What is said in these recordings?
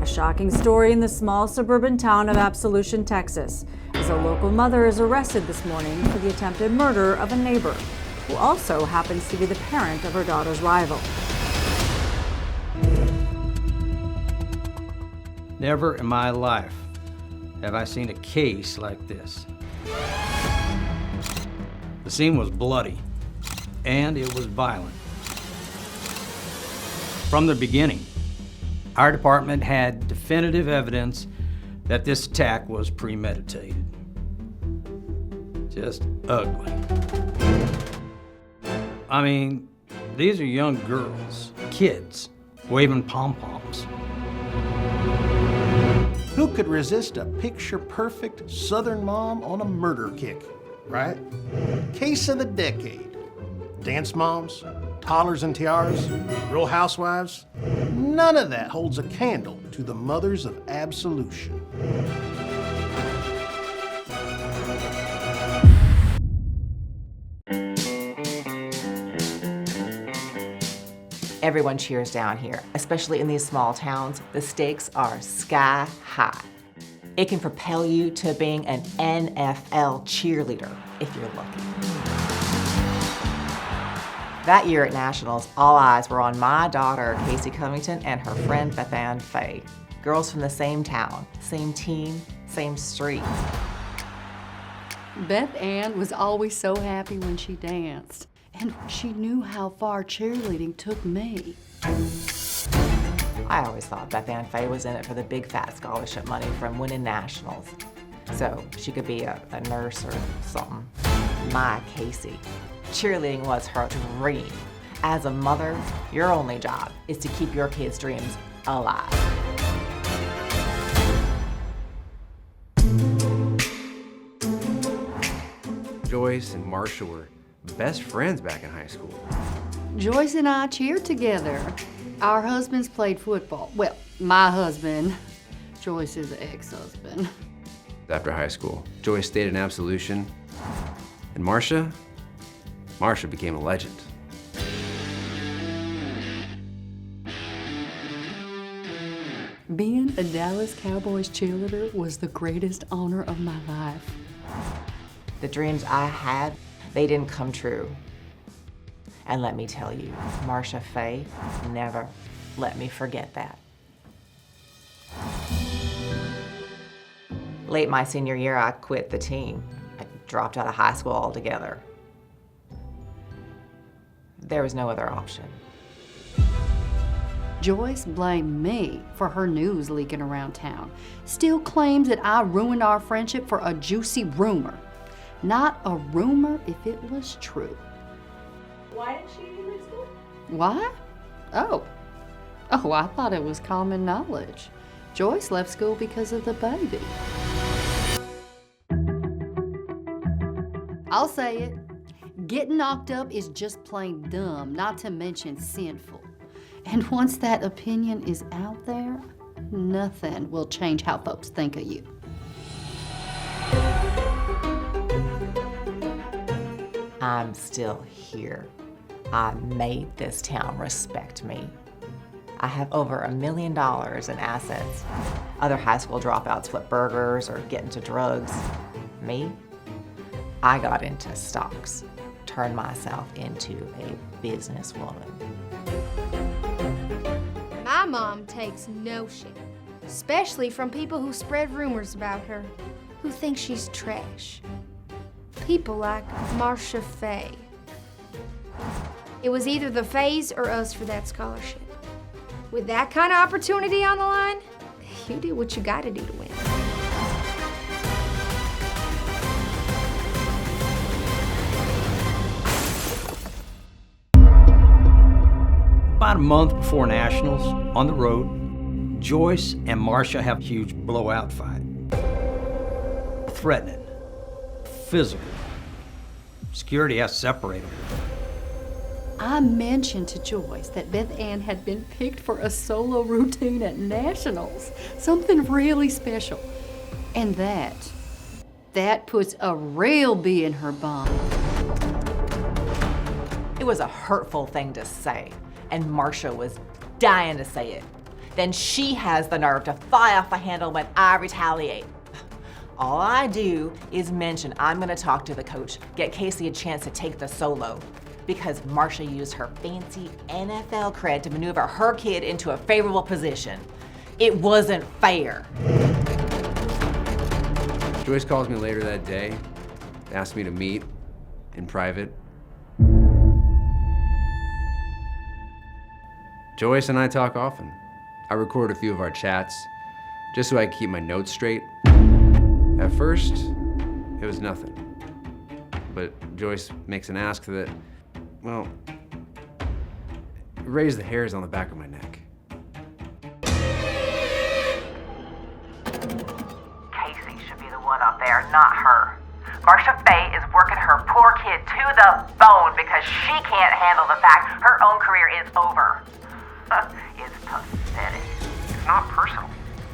A shocking story in the small suburban town of Absolution, Texas, as a local mother is arrested this morning for the attempted murder of a neighbor, who also happens to be the parent of her daughter's rival. Never in my life have I seen a case like this. The scene was bloody, and it was violent. From the beginning, our department had definitive evidence that this attack was premeditated. Just ugly. I mean, these are young girls, kids, waving pom-poms. Who could resist a picture-perfect Southern mom on a murder kick, right? Case of the decade. Dance moms, toddlers and tiaras, real housewives, none of that holds a candle to the mothers of Absolution. Everyone cheers down here, especially in these small towns. The stakes are sky high. It can propel you to being an NFL cheerleader if you're lucky. That year at Nationals, all eyes were on my daughter, Casey Covington, and her friend, Beth Ann Faye. Girls from the same town, same team, same street. Beth Ann was always so happy when she danced, and she knew how far cheerleading took me. I always thought Beth Ann Faye was in it for the big fat scholarship money from winning Nationals. So she could be a nurse or something. My Casey. Cheerleading was her dream. As a mother, your only job is to keep your kids' dreams alive. Joyce and Marsha were best friends back in high school. Joyce and I cheered together. Our husbands played football. Well, my husband. Joyce's ex-husband. After high school, Joyce stayed in Absolution, and Marsha became a legend. Being a Dallas Cowboys cheerleader was the greatest honor of my life. The dreams I had, they didn't come true. And let me tell you, Marsha Faye never let me forget that. Late my senior year, I quit the team. I dropped out of high school altogether. There was no other option. Joyce blamed me for her news leaking around town. Still claims that I ruined our friendship for a juicy rumor. Not a rumor if it was true. Why did she leave school? Why? Oh, I thought it was common knowledge. Joyce left school because of the baby. I'll say it. Getting knocked up is just plain dumb, not to mention sinful. And once that opinion is out there, nothing will change how folks think of you. I'm still here. I made this town respect me. I have over $1 million in assets. Other high school dropouts flip burgers or get into drugs. Me? I got into stocks, turned myself into a businesswoman. My mom takes no shit, especially from people who spread rumors about her, who think she's trash. People like Marsha Faye. It was either the Fays or us for that scholarship. With that kind of opportunity on the line, you do what you gotta do to win. About a month before Nationals, on the road, Joyce and Marsha have a huge blowout fight. Threatening, physical. Security has to separate them. I mentioned to Joyce that Beth Ann had been picked for a solo routine at Nationals, something really special. And that puts a real bee in her bum. It was a hurtful thing to say, and Marsha was dying to say it. then she has the nerve to fly off the handle when I retaliate. All I do is mention I'm gonna talk to the coach, get Casey a chance to take the solo, because Marcia used her fancy NFL cred to maneuver her kid into a favorable position. It wasn't fair. Joyce calls me later that day, asks me to meet in private. Joyce and I talk often. I record a few of our chats, just so I can keep my notes straight. At first, it was nothing. But Joyce makes an ask that, well, raised the hairs on the back of my neck. Casey should be the one up there, not her. Marcia Faye is working her poor kid to the bone because she can't handle the fact her own career is over. It's pathetic. It's not personal.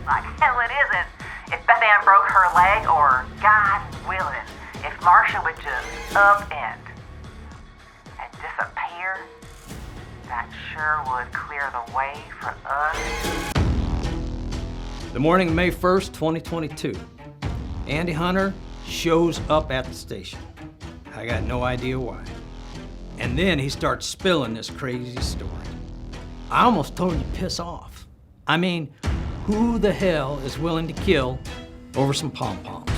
Like hell it isn't. If Beth Ann broke her leg, or God willing, if Marcia would just upend and disappear, that sure would clear the way for us. The morning of May 1st, 2022, Andy Hunter shows up at the station. I got no idea why. And then he starts spilling this crazy story. I almost told him to piss off. I mean, who the hell is willing to kill over some pom-poms?